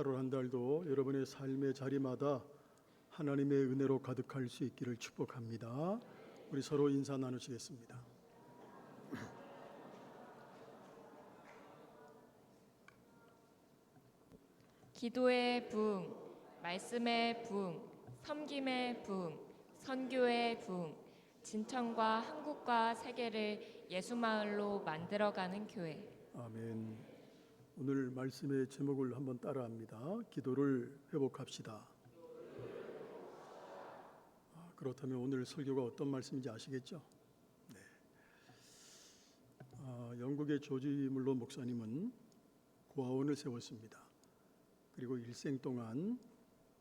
8월 한 달도 여러분의 삶의 자리마다 하나님의 은혜로 가득할 수 있기를 축복합니다. 우리 서로 인사 나누시겠습니다. 기도의 부흥, 말씀의 부흥, 섬김의 부흥, 선교의 부흥, 진천과 한국과 세계를 예수마을로 만들어가는 교회. 아멘. 오늘 말씀의 제목을 한번 따라합니다. 기도를 회복합시다. 그렇다면 오늘 설교가 어떤 말씀인지 아시겠죠? 네. 영국의 조지 물론 목사님은 고아원을 세웠습니다. 그리고 일생 동안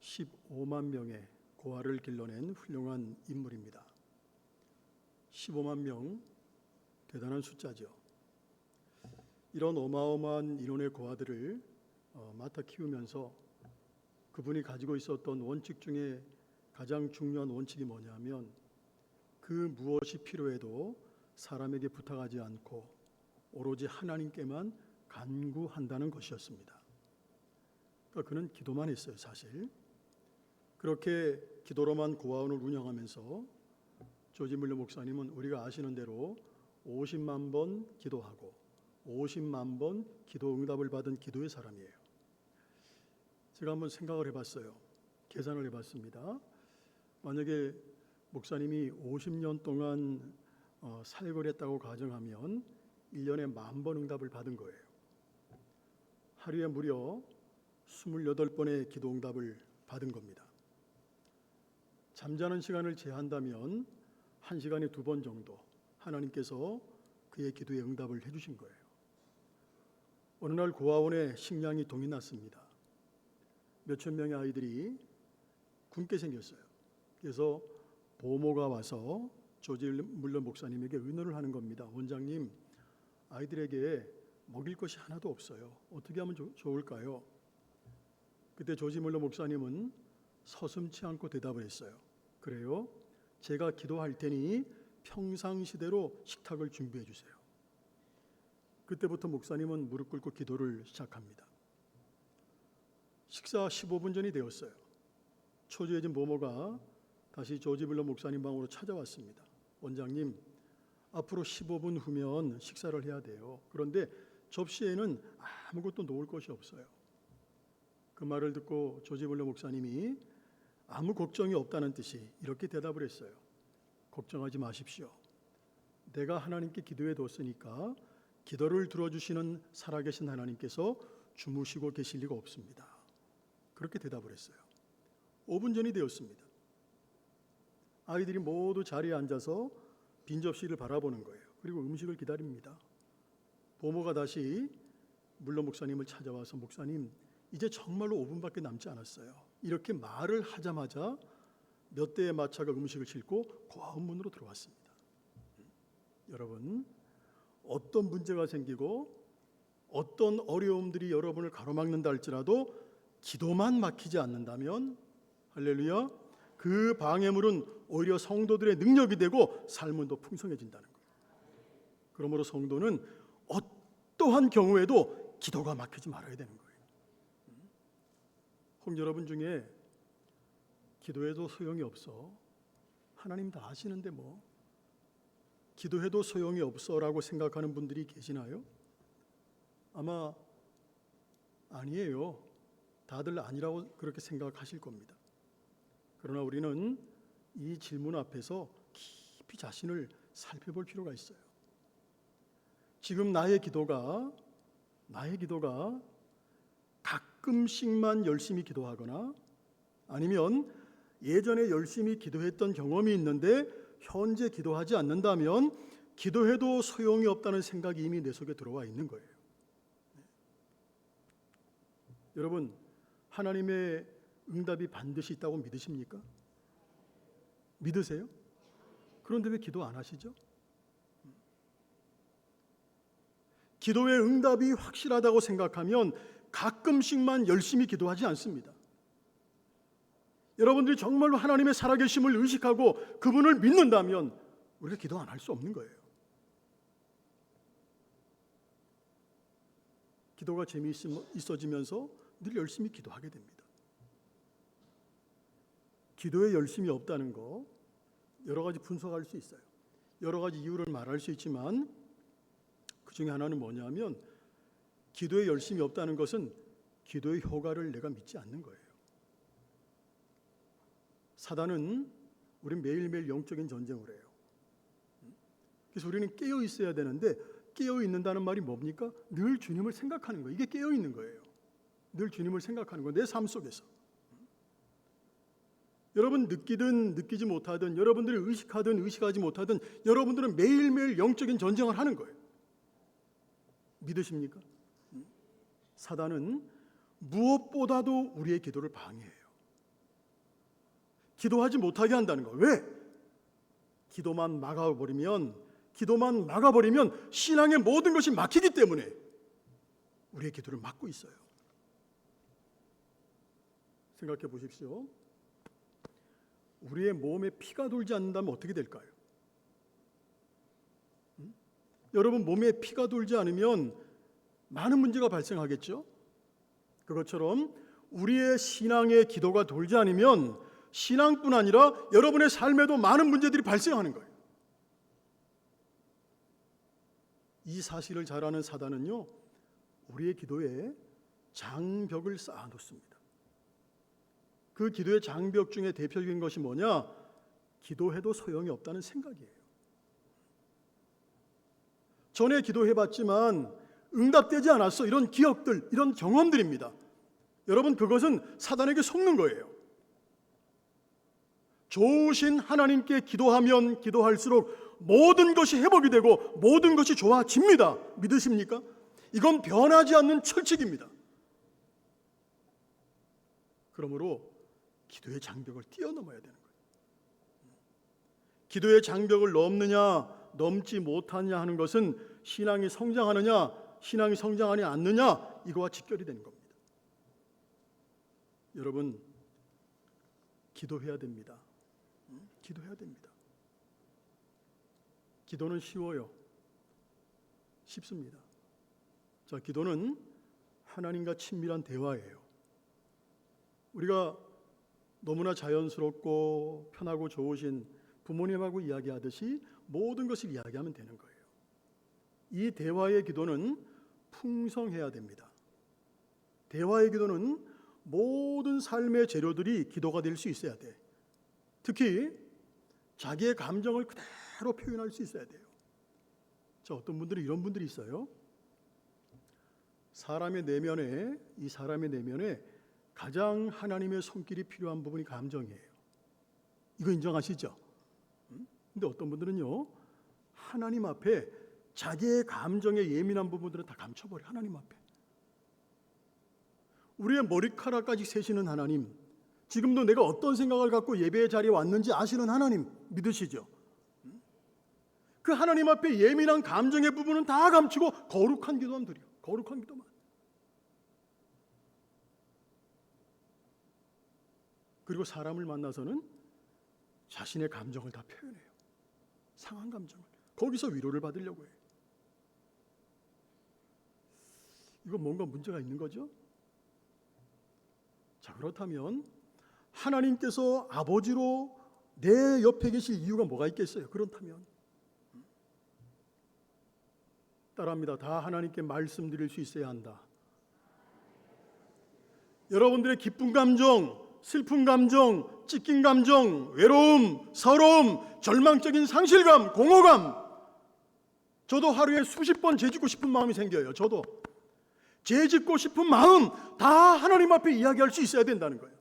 15만 명의 고아를 길러낸 훌륭한 인물입니다. 15만 명, 대단한 숫자죠. 이런 어마어마한 인원의 고아들을 맡아 키우면서 그분이 가지고 있었던 원칙 중에 가장 중요한 원칙이 뭐냐면 그 무엇이 필요해도 사람에게 부탁하지 않고 오로지 하나님께만 간구한다는 것이었습니다. 그러니까 그는 기도만 했어요, 사실. 그렇게 기도로만 고아원을 운영하면서 조지 물러 목사님은 우리가 아시는 대로 50만 번 기도하고 50만 번 기도 응답을 받은 기도의 사람이에요. 제가 한번 생각을 해봤어요. 계산을 해봤습니다. 만약에 목사님이 50년 동안 살거랬다고 가정하면 1년에 10,000번 응답을 받은 거예요. 하루에 무려 28번의 기도 응답을 받은 겁니다. 잠자는 시간을 제한한다면 1시간에 2번 정도 하나님께서 그의 기도에 응답을 해주신 거예요. 어느 날 고아원에 식량이 동이 났습니다. 몇천 명의 아이들이 굶게 생겼어요. 그래서 보모가 와서 조지 물러 목사님에게 의논을 하는 겁니다. 원장님, 아이들에게 먹일 것이 하나도 없어요. 어떻게 하면 좋을까요? 그때 조지 물러 목사님은 서슴지 않고 대답을 했어요. 그래요? 제가 기도할 테니 평상시대로 식탁을 준비해 주세요. 그때부터 목사님은 무릎 꿇고 기도를 시작합니다. 식사 15분 전이 되었어요. 초조해진 모모가 다시 조지 물러 목사님 방으로 찾아왔습니다. 원장님, 앞으로 15분 후면 식사를 해야 돼요. 그런데 접시에는 아무것도 놓을 것이 없어요. 그 말을 듣고 조지 물러 목사님이 아무 걱정이 없다는 뜻이 이렇게 대답을 했어요. 걱정하지 마십시오. 내가 하나님께 기도해 뒀으니까 기도를 들어주시는 살아계신 하나님께서 주무시고 계실 리가 없습니다. 그렇게 대답을 했어요. 5분 전이 되었습니다. 아이들이 모두 자리에 앉아서 빈 접시를 바라보는 거예요. 그리고 음식을 기다립니다. 보모가 다시 물러 목사님을 찾아와서 목사님, 이제 정말로 5분밖에 남지 않았어요. 이렇게 말을 하자마자 몇 대의 마차가 음식을 싣고 고아원 문으로 들어왔습니다. 여러분, 어떤 문제가 생기고 어떤 어려움들이 여러분을 가로막는다 할지라도 기도만 막히지 않는다면 할렐루야, 그 방해물은 오히려 성도들의 능력이 되고 삶은 더 풍성해진다는 거예요. 그러므로 성도는 어떠한 경우에도 기도가 막히지 말아야 되는 거예요. 혹 여러분 중에 기도해도 소용이 없어, 하나님 다 아시는데 뭐 기도해도 소용이 없어라고 생각하는 분들이 계시나요? 아마 아니에요. 다들 아니라고 그렇게 생각하실 겁니다. 그러나 우리는 이 질문 앞에서 깊이 자신을 살펴볼 필요가 있어요. 지금 나의 기도가 가끔씩만 열심히 기도하거나 아니면 예전에 열심히 기도했던 경험이 있는데 현재 기도하지 않는다면 기도해도 소용이 없다는 생각이 이미 내 속에 들어와 있는 거예요. 여러분, 하나님의 응답이 반드시 있다고 믿으십니까? 믿으세요? 그런데 왜 기도 안 하시죠? 기도의 응답이 확실하다고 생각하면 가끔씩만 열심히 기도하지 않습니다. 여러분들이 정말로 하나님의 살아계심을 의식하고 그분을 믿는다면 우리가 기도 안 할 수 없는 거예요. 기도가 재미있어지면서 늘 열심히 기도하게 됩니다. 기도에 열심이 없다는 거 여러 가지 분석할 수 있어요. 여러 가지 이유를 말할 수 있지만 그 중에 하나는 뭐냐면 기도에 열심이 없다는 것은 기도의 효과를 내가 믿지 않는 거예요. 사단은 우리 매일매일 영적인 전쟁을 해요. 그래서 우리는 깨어 있어야 되는데 깨어 있는다는 말이 뭡니까? 늘 주님을 생각하는 거예요. 이게 깨어 있는 거예요. 늘 주님을 생각하는 거. 내 삶 속에서. 여러분 느끼든 느끼지 못하든 여러분들이 의식하든 의식하지 못하든 여러분들은 매일매일 영적인 전쟁을 하는 거예요. 믿으십니까? 사단은 무엇보다도 우리의 기도를 방해해요. 기도하지 못하게 한다는 거예요. 왜? 기도만 막아버리면 신앙의 모든 것이 막히기 때문에 우리의 기도를 막고 있어요. 생각해 보십시오. 우리의 몸에 피가 돌지 않는다면 어떻게 될까요? 여러분 몸에 피가 돌지 않으면 많은 문제가 발생하겠죠? 그것처럼 우리의 신앙의 기도가 돌지 않으면 신앙뿐 아니라 여러분의 삶에도 많은 문제들이 발생하는 거예요. 이 사실을 잘 아는 사단은요, 우리의 기도에 장벽을 쌓아놓습니다. 그 기도의 장벽 중에 대표적인 것이 뭐냐? 기도해도 소용이 없다는 생각이에요. 전에 기도해봤지만 응답되지 않았어. 이런 기억들, 이런 경험들입니다. 여러분 그것은 사단에게 속는 거예요. 좋으신 하나님께 기도하면 기도할수록 모든 것이 회복이 되고 모든 것이 좋아집니다. 믿으십니까? 이건 변하지 않는 철칙입니다. 그러므로 기도의 장벽을 뛰어넘어야 되는 거예요. 기도의 장벽을 넘지 못하느냐 하는 것은 신앙이 성장하느냐, 신앙이 성장하지 않느냐 이거와 직결이 되는 겁니다. 여러분 기도해야 됩니다. 기도해야 됩니다. 기도는 쉬워요. 쉽습니다. 자, 기도는 하나님과 친밀한 대화예요. 우리가 너무나 자연스럽고 편하고 좋으신 부모님하고 이야기하듯이 모든 것을 이야기하면 되는 거예요. 이 대화의 기도는 풍성해야 됩니다. 대화의 기도는 모든 삶의 재료들이 기도가 될 수 있어야 돼. 특히 자기의 감정을 그대로 표현할 수 있어야 돼요. 자, 어떤 분들은 이런 분들이 있어요. 이 사람의 내면에 가장 하나님의 손길이 필요한 부분이 감정이에요. 이거 인정하시죠? 근데 어떤 분들은요, 하나님 앞에 자기의 감정에 예민한 부분들은 다 감춰버려요. 하나님 앞에. 우리의 머리카락까지 세시는 하나님, 지금도 내가 어떤 생각을 갖고 예배의 자리에 왔는지 아시는 하나님 믿으시죠? 그 하나님 앞에 예민한 감정의 부분은 다 감추고 거룩한 기도만 드려. 거룩한 기도만. 그리고 사람을 만나서는 자신의 감정을 다 표현해요. 상한 감정을. 거기서 위로를 받으려고 해요. 이거 뭔가 문제가 있는 거죠? 자, 그렇다면 하나님께서 아버지로 내 옆에 계실 이유가 뭐가 있겠어요? 그렇다면 따라합니다. 다 하나님께 말씀드릴 수 있어야 한다. 여러분들의 기쁜 감정, 슬픈 감정, 찢긴 감정, 외로움, 서러움, 절망적인 상실감, 공허감, 저도 하루에 수십 번 죄짓고 싶은 마음이 생겨요. 저도 죄짓고 싶은 마음 다 하나님 앞에 이야기할 수 있어야 된다는 거예요.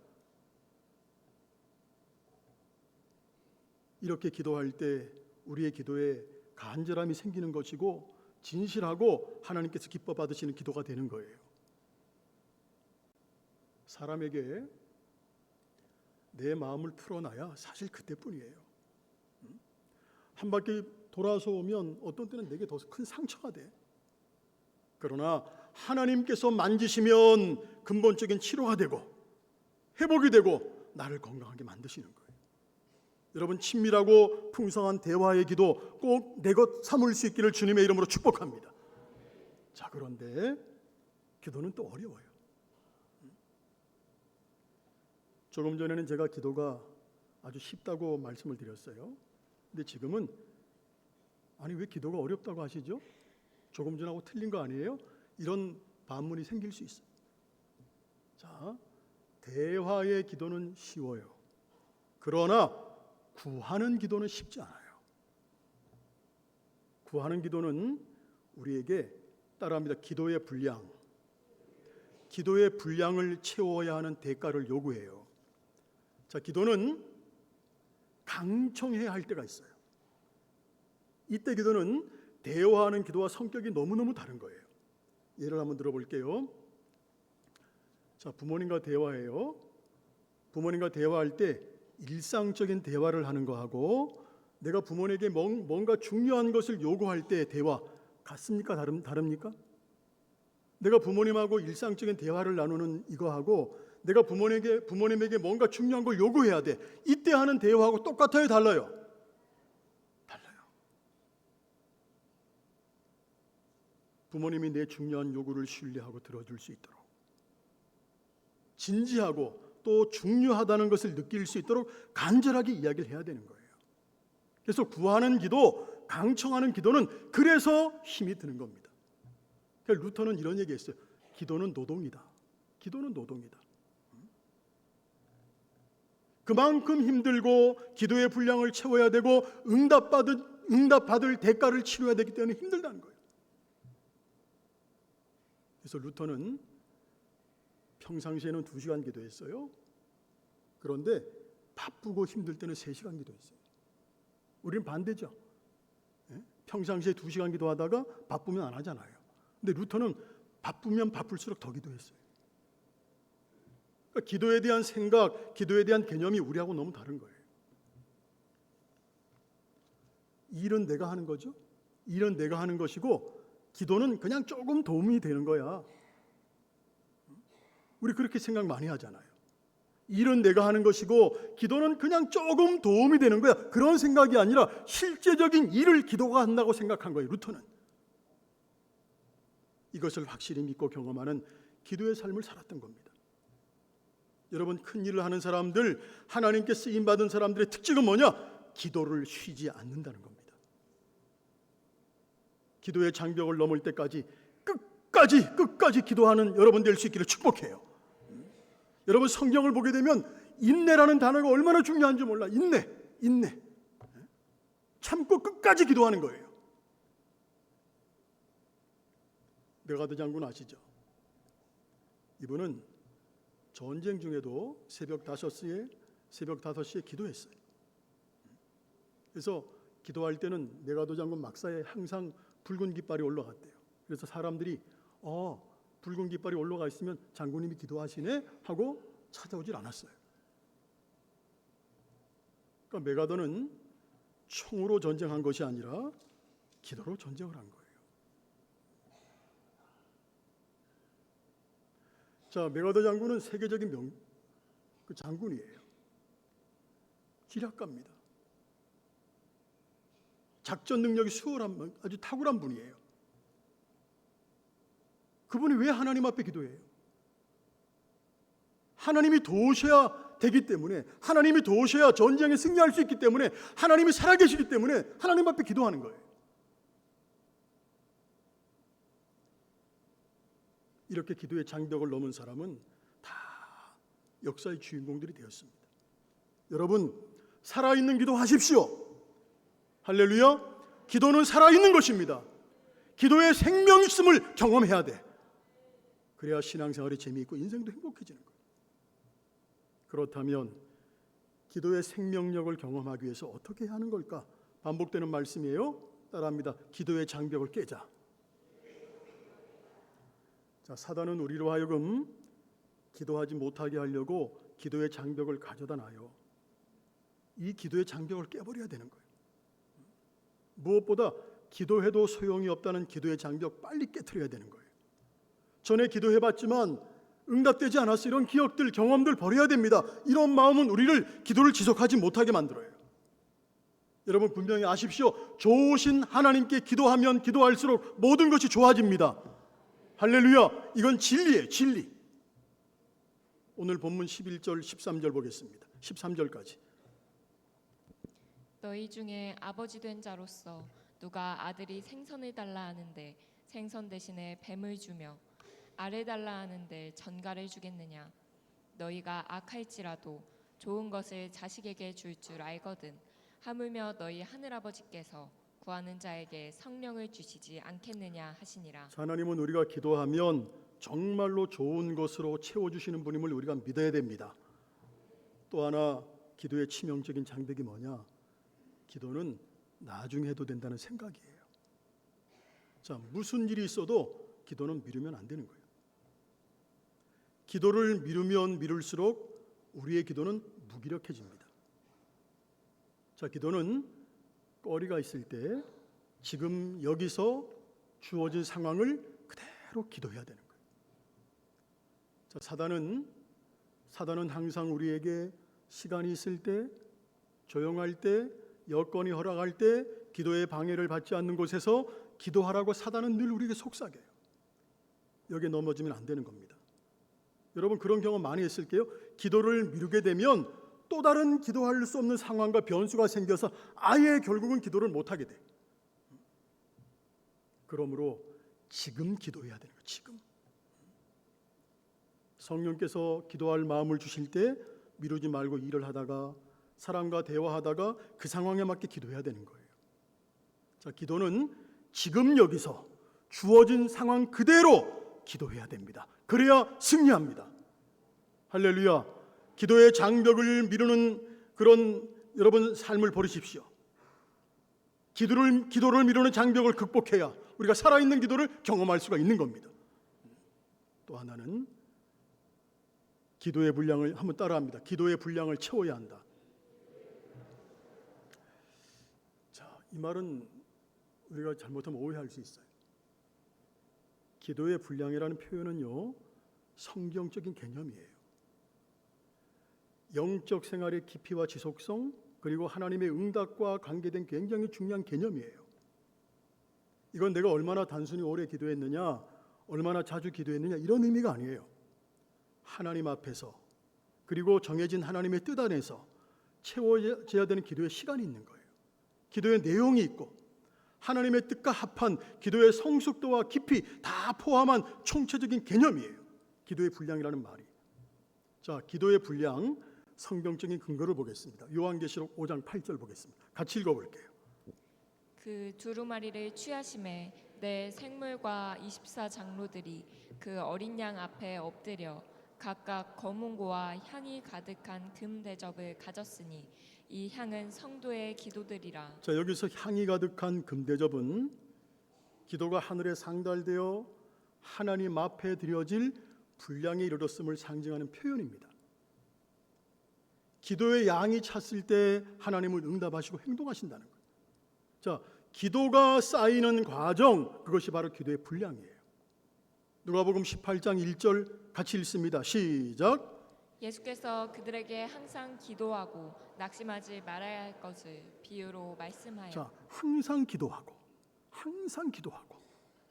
이렇게 기도할 때 우리의 기도에 간절함이 생기는 것이고 진실하고 하나님께서 기뻐 받으시는 기도가 되는 거예요. 사람에게 내 마음을 풀어놔야 사실 그때뿐이에요. 한 바퀴 돌아서 오면 어떤 때는 내게 더 큰 상처가 돼. 그러나 하나님께서 만지시면 근본적인 치료가 되고 회복이 되고 나를 건강하게 만드시는 거예요. 여러분 친밀하고 풍성한 대화의 기도 꼭 내 것 삼을 수 있기를 주님의 이름으로 축복합니다. 자, 그런데 기도는 또 어려워요. 조금 전에는 제가 기도가 아주 쉽다고 말씀을 드렸어요. 근데 지금은 아니 왜 기도가 어렵다고 하시죠? 조금 전하고 틀린 거 아니에요? 이런 반문이 생길 수 있어요. 자, 대화의 기도는 쉬워요. 그러나 구하는 기도는 쉽지 않아요. 구하는 기도는 우리에게 따라합니다. 기도의 분량을 채워야 하는 대가를 요구해요. 자, 기도는 강청해야 할 때가 있어요. 이때 기도는 대화하는 기도와 성격이 너무너무 다른 거예요. 예를 한번 들어볼게요. 자, 부모님과 대화해요. 부모님과 대화할 때 일상적인 대화를 하는 거하고 내가 부모님에게 뭔가 중요한 것을 요구할 때 대화 같습니까? 다릅니까? 내가 부모님하고 일상적인 대화를 나누는 이거하고 내가 부모님에게 뭔가 중요한 걸 요구해야 돼. 이때 하는 대화하고 똑같아요? 달라요? 달라요. 부모님이 내 중요한 요구를 신뢰하고 들어줄 수 있도록 진지하고 또 중요하다는 것을 느낄 수 있도록 간절하게 이야기를 해야 되는 거예요. 그래서 구하는 기도, 강청하는 기도는 그래서 힘이 드는 겁니다. 그러니까 루터는 이런 얘기했어요. 기도는 노동이다. 기도는 노동이다. 그만큼 힘들고 기도의 분량을 채워야 되고 응답받을 대가를 치러야 되기 때문에 힘들다는 거예요. 그래서 루터는 평상시에는 2시간 기도했어요. 그런데 바쁘고 힘들 때는 3시간 기도했어요. 우리는 반대죠. 평상시에 2시간 기도하다가 바쁘면 안 하잖아요. 근데 루터는 바쁘면 바쁠수록 더 기도했어요. 그러니까 기도에 대한 생각, 기도에 대한 개념이 우리하고 너무 다른 거예요. 일은 내가 하는 거죠. 일은 내가 하는 것이고 기도는 그냥 조금 도움이 되는 거야. 우리 그렇게 생각 많이 하잖아요. 일은 내가 하는 것이고 기도는 그냥 조금 도움이 되는 거야. 그런 생각이 아니라 실제적인 일을 기도가 한다고 생각한 거예요. 루터는. 이것을 확실히 믿고 경험하는 기도의 삶을 살았던 겁니다. 여러분, 큰 일을 하는 사람들, 하나님께 쓰임받은 사람들의 특징은 뭐냐? 기도를 쉬지 않는다는 겁니다. 기도의 장벽을 넘을 때까지 끝까지 기도하는 여러분 될 수 있기를 축복해요. 여러분, 성경을 보게 되면 인내라는 단어가 얼마나 중요한지 몰라. 인내. 참고 끝까지 기도하는 거예요. 메가드 장군 아시죠? 이분은 전쟁 중에도 새벽 5시에 기도했어요. 그래서 기도할 때는 메가드 장군 막사에 항상 붉은 깃발이 올라갔대요. 그래서 사람들이 붉은 깃발이 올라가 있으면 장군님이 기도하시네 하고 찾아오질 않았어요. 그러니까 메가더는 총으로 전쟁한 것이 아니라 기도로 전쟁을 한 거예요. 자, 메가더 장군은 세계적인 장군이에요. 지략가입니다. 작전 능력이 수월한 아주 탁월한 분이에요. 그분이 왜 하나님 앞에 기도해요? 하나님이 도우셔야 되기 때문에, 하나님이 도우셔야 전쟁에 승리할 수 있기 때문에, 하나님이 살아계시기 때문에 하나님 앞에 기도하는 거예요. 이렇게 기도의 장벽을 넘은 사람은 다 역사의 주인공들이 되었습니다. 여러분, 살아있는 기도 하십시오. 할렐루야. 기도는 살아있는 것입니다. 기도에 생명이 있음을 경험해야 돼. 그래야 신앙생활이 재미있고 인생도 행복해지는 거예요. 그렇다면 기도의 생명력을 경험하기 위해서 어떻게 해야 하는 걸까? 반복되는 말씀이에요. 따라합니다. 기도의 장벽을 깨자. 자, 사단은 우리로 하여금 기도하지 못하게 하려고 기도의 장벽을 가져다 놔요. 이 기도의 장벽을 깨버려야 되는 거예요. 무엇보다 기도해도 소용이 없다는 기도의 장벽 빨리 깨트려야 되는 거예요. 전에 기도해봤지만 응답되지 않았어. 이런 기억들, 경험들 버려야 됩니다. 이런 마음은 우리를 기도를 지속하지 못하게 만들어요. 여러분, 분명히 아십시오. 좋으신 하나님께 기도하면 기도할수록 모든 것이 좋아집니다. 할렐루야. 이건 진리예요. 진리. 오늘 본문 11절 13절 보겠습니다. 13절까지. 너희 중에 아버지 된 자로서 누가 아들이 생선을 달라 하는데 생선 대신에 뱀을 주며 알을 달라 하는데 전갈을 주겠느냐? 너희가 악할지라도 좋은 것을 자식에게 줄 줄 알거든. 하물며 너희 하늘아버지께서 구하는 자에게 성령을 주시지 않겠느냐 하시니라. 자, 하나님은 우리가 기도하면 정말로 좋은 것으로 채워주시는 분임을 우리가 믿어야 됩니다. 또 하나 기도의 치명적인 장벽이 뭐냐? 기도는 나중에 해도 된다는 생각이에요. 자, 무슨 일이 있어도 기도는 미루면 안 되는 거예요. 기도를 미루면 미룰수록 우리의 기도는 무기력해집니다. 자, 기도는 거리가 있을 때 지금 여기서 주어진 상황을 그대로 기도해야 되는 거예요. 자, 사단은 항상 우리에게 시간이 있을 때, 조용할 때, 여건이 허락할 때, 기도의 방해를 받지 않는 곳에서 기도하라고 사단은 늘 우리에게 속삭여요. 여기에 넘어지면 안 되는 겁니다. 여러분 그런 경험 많이 했을게요. 기도를 미루게 되면 또 다른 기도할 수 없는 상황과 변수가 생겨서 아예 결국은 기도를 못하게 돼. 그러므로 지금 기도해야 되는 거예요. 지금. 성령께서 기도할 마음을 주실 때 미루지 말고 일을 하다가 사람과 대화하다가 그 상황에 맞게 기도해야 되는 거예요. 자, 기도는 지금 여기서 주어진 상황 그대로 기도해야 됩니다. 그래야 승리합니다. 할렐루야. 기도의 장벽을 미루는 그런 여러분 삶을 버리십시오. 기도를 미루는 장벽을 극복해야 우리가 살아있는 기도를 경험할 수가 있는 겁니다. 또 하나는 기도의 분량을 한번 따라합니다. 기도의 분량을 채워야 한다. 자, 이 말은 우리가 잘못하면 오해할 수 있어요. 기도의 분량이라는 표현은요, 성경적인 개념이에요. 영적 생활의 깊이와 지속성, 그리고 하나님의 응답과 관계된 굉장히 중요한 개념이에요. 이건 내가 얼마나 단순히 오래 기도했느냐, 얼마나 자주 기도했느냐 이런 의미가 아니에요. 하나님 앞에서 그리고 정해진 하나님의 뜻 안에서 채워져야 되는 기도의 시간이 있는 거예요. 기도의 내용이 있고 하나님의 뜻과 합한 기도의 성숙도와 깊이 다 포함한 총체적인 개념이에요. 기도의 분량이라는 말이. 자, 기도의 분량 성경적인 근거를 보겠습니다. 요한계시록 5장 8절 보겠습니다. 같이 읽어볼게요. 그 두루마리를 취하심에 내 생물과 24장로들이 그 어린 양 앞에 엎드려 각각 검은고와 향이 가득한 금 대접을 가졌으니 이 향은 성도의 기도들이라. 자, 여기서 향이 가득한 금 대접은 기도가 하늘에 상달되어 하나님 앞에 드려질 분량에 이르렀음을 상징하는 표현입니다. 기도의 양이 찼을 때 하나님은 응답하시고 행동하신다는 거예요. 자, 기도가 쌓이는 과정, 그것이 바로 기도의 분량이에요. 누가복음 18장 1절 같이 읽습니다. 시작. 예수께서 그들에게 항상 기도하고 낙심하지 말아야 할 것을 비유로 말씀하여. 자, 항상 기도하고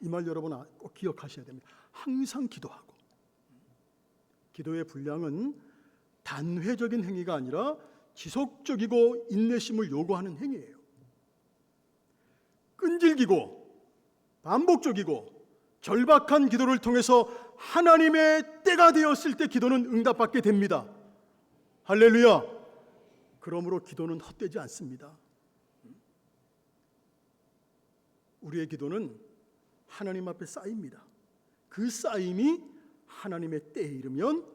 이 말 여러분 꼭 기억하셔야 됩니다. 항상 기도하고. 기도의 분량은 단회적인 행위가 아니라 지속적이고 인내심을 요구하는 행위예요. 끈질기고 반복적이고 절박한 기도를 통해서 하나님의 때가 되었을 때 기도는 응답받게 됩니다. 할렐루야. 그러므로 기도는 헛되지 않습니다. 우리의 기도는 하나님 앞에 쌓입니다. 그 쌓임이 하나님의 때에 이르면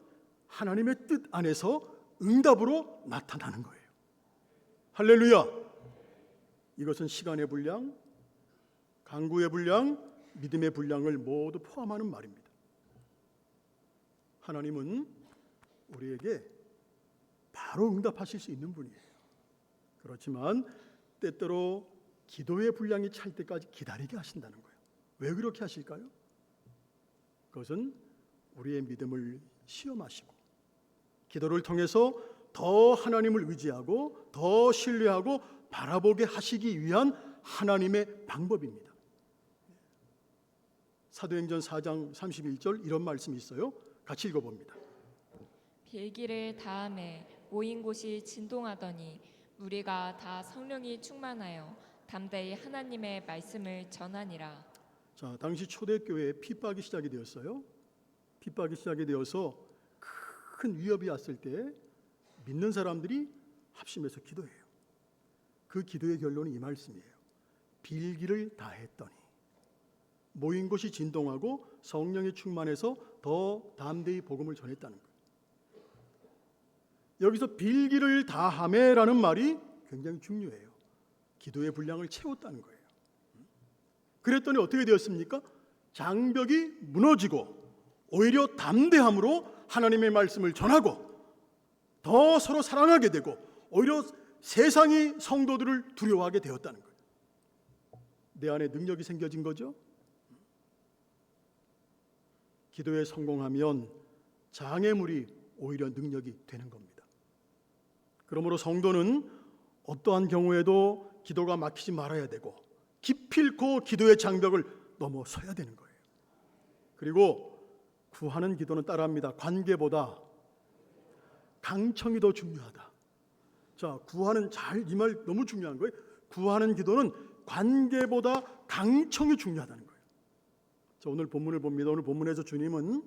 하나님의 뜻 안에서 응답으로 나타나는 거예요. 할렐루야. 이것은 시간의 분량, 간구의 분량, 믿음의 분량을 모두 포함하는 말입니다. 하나님은 우리에게 바로 응답하실 수 있는 분이에요. 그렇지만 때때로 기도의 분량이 찰 때까지 기다리게 하신다는 거예요. 왜 그렇게 하실까요? 그것은 우리의 믿음을 시험하시고 기도를 통해서 더 하나님을 의지하고 더 신뢰하고 바라보게 하시기 위한 하나님의 방법입니다. 사도행전 4장 31절 이런 말씀이 있어요. 같이 읽어봅니다. 빌기를 다함에 모인 곳이 진동하더니 무리가 다 성령이 충만하여 담대히 하나님의 말씀을 전하니라. 자, 당시 초대교회에 핍박이 시작이 되었어요. 핍박이 시작이 되어서 큰 위협이 왔을 때 믿는 사람들이 합심해서 기도해요. 그 기도의 결론이 이 말씀이에요. 빌기를 다했더니 모인 곳이 진동하고 성령이 충만해서 더 담대히 복음을 전했다는 거예요. 여기서 빌기를 다하매라는 말이 굉장히 중요해요. 기도의 분량을 채웠다는 거예요. 그랬더니 어떻게 되었습니까? 장벽이 무너지고 오히려 담대함으로 하나님의 말씀을 전하고 더 서로 사랑하게 되고 오히려 세상이 성도들을 두려워하게 되었다는 거예요. 내 안에 능력이 생겨진 거죠. 기도에 성공하면 장애물이 오히려 능력이 되는 겁니다. 그러므로 성도는 어떠한 경우에도 기도가 막히지 말아야 되고 기필코 기도의 장벽을 넘어서야 되는 거예요. 그리고 구하는 기도는 따라합니다. 관계보다 강청이 더 중요하다. 자, 구하는 이 말 너무 중요한 거예요. 구하는 기도는 관계보다 강청이 중요하다는 거예요. 자, 오늘 본문을 봅니다. 오늘 본문에서 주님은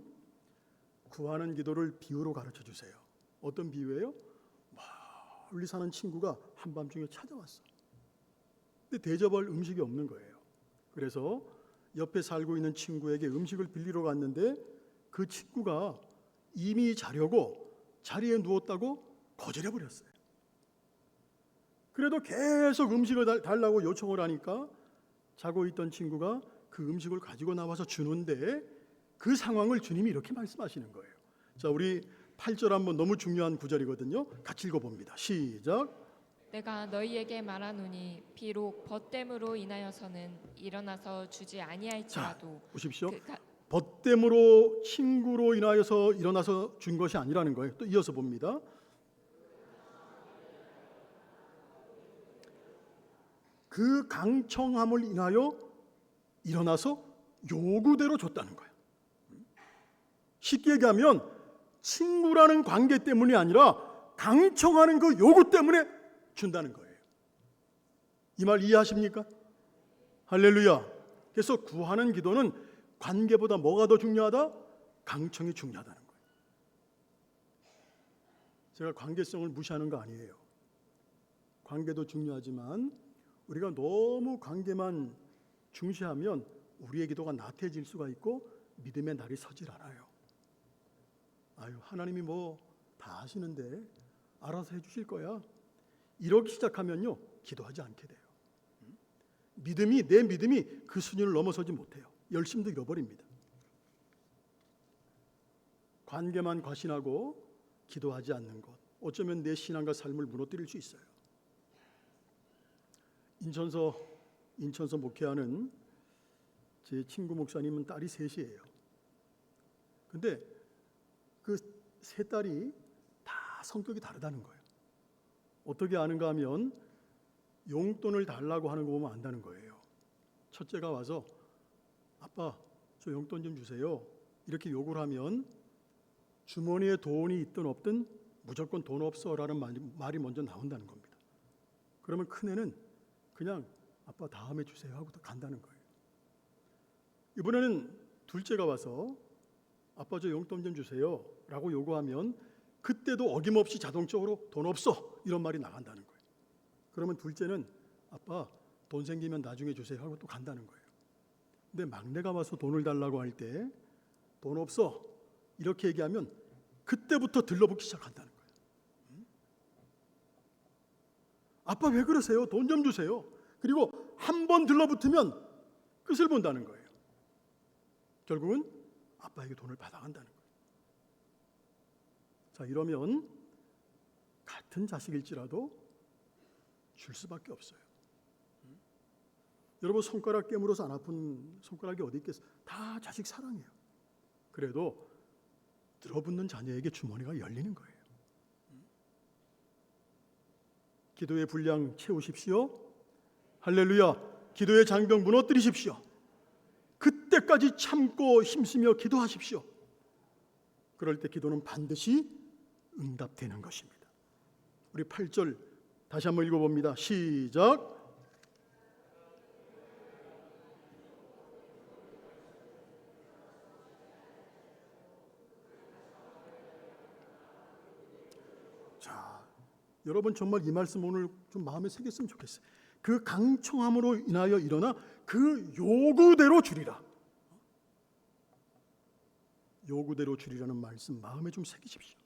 구하는 기도를 비유로 가르쳐 주세요. 어떤 비유예요? 멀리 사는 친구가 한밤중에 찾아왔어. 근데 대접할 음식이 없는 거예요. 그래서 옆에 살고 있는 친구에게 음식을 빌리러 갔는데 그 친구가 이미 자려고 자리에 누웠다고 거절해 버렸어요. 그래도 계속 음식을 달라고 요청을 하니까 자고 있던 친구가 그 음식을 가지고 나와서 주는데 그 상황을 주님이 이렇게 말씀하시는 거예요. 자, 우리 8절 한번 너무 중요한 구절이거든요. 같이 읽어봅니다. 시작. 내가 너희에게 말하노니 비록 벗됨으로 인하여서는 일어나서 주지 아니할지라도. 자, 보십시오. 벗됨으로 친구로 인하여서 일어나서 준 것이 아니라는 거예요. 또 이어서 봅니다. 그 강청함을 인하여 일어나서 요구대로 줬다는 거예요. 쉽게 얘기하면 친구라는 관계 때문이 아니라 강청하는 그 요구 때문에 준다는 거예요. 이 말 이해하십니까? 할렐루야. 그래서 구하는 기도는 관계보다 뭐가 더 중요하다? 강청이 중요하다는 거예요. 제가 관계성을 무시하는 거 아니에요. 관계도 중요하지만 우리가 너무 관계만 중시하면 우리의 기도가 나태해질 수가 있고 믿음의 날이 서질 않아요. 아유, 하나님이 뭐 다 하시는데 알아서 해주실 거야. 이렇게 시작하면요, 기도하지 않게 돼요. 내 믿음이 그 수준을 넘어서지 못해요. 열심도 잃어버립니다. 관계만 과신하고 기도하지 않는 것, 어쩌면 내 신앙과 삶을 무너뜨릴 수 있어요. 인천서 목회하는 제 친구 목사님은 딸이 셋이에요. 근데 그 세 딸이 다 성격이 다르다는 거예요. 어떻게 아는가 하면 용돈을 달라고 하는 거 보면 안다는 거예요. 첫째가 와서 아빠, 저 용돈 좀 주세요. 이렇게 요구를 하면 주머니에 돈이 있든 없든 무조건 돈 없어라는 말이 먼저 나온다는 겁니다. 그러면 큰애는 그냥 아빠 다음에 주세요 하고 또 간다는 거예요. 이번에는 둘째가 와서 아빠 저 용돈 좀 주세요 라고 요구하면 그때도 어김없이 자동적으로 돈 없어 이런 말이 나간다는 거예요. 그러면 둘째는 아빠 돈 생기면 나중에 주세요 하고 또 간다는 거예요. 근데 막내가 와서 돈을 달라고 할 때 돈 없어 이렇게 얘기하면 그때부터 들러붙기 시작한다는 거예요. 아빠 왜 그러세요? 돈 좀 주세요. 그리고 한 번 들러붙으면 끝을 본다는 거예요. 결국은 아빠에게 돈을 받아간다는 거예요. 자, 이러면 같은 자식일지라도 줄 수밖에 없어요. 여러분 손가락 깨물어서 안 아픈 손가락이 어디 있겠어요? 다 자식 사랑해요. 그래도 들어붙는 자녀에게 주머니가 열리는 거예요. 기도의 분량 채우십시오. 할렐루야. 기도의 장벽 무너뜨리십시오. 그때까지 참고 힘쓰며 기도하십시오. 그럴 때 기도는 반드시 응답되는 것입니다. 우리 8절 다시 한번 읽어봅니다. 시작. 자, 여러분 정말 이 말씀 오늘 좀 마음에 새겼으면 좋겠어요. 그 강청함으로 인하여 일어나 그 요구대로 주리라. 요구대로 주리라는 말씀 마음에 좀 새기십시오.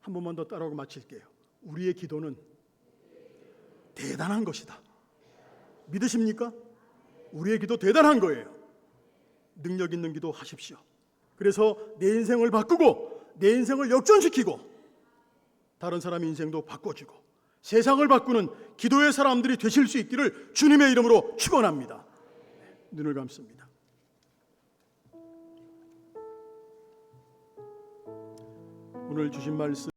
한 번만 더 따라하고 마칠게요. 우리의 기도는 대단한 것이다. 믿으십니까? 우리의 기도 대단한 거예요. 능력 있는 기도 하십시오. 그래서 내 인생을 바꾸고 내 인생을 역전시키고 다른 사람 인생도 바꿔주고 세상을 바꾸는 기도의 사람들이 되실 수 있기를 주님의 이름으로 축원합니다. 눈을 감습니다. 오늘 주신 말씀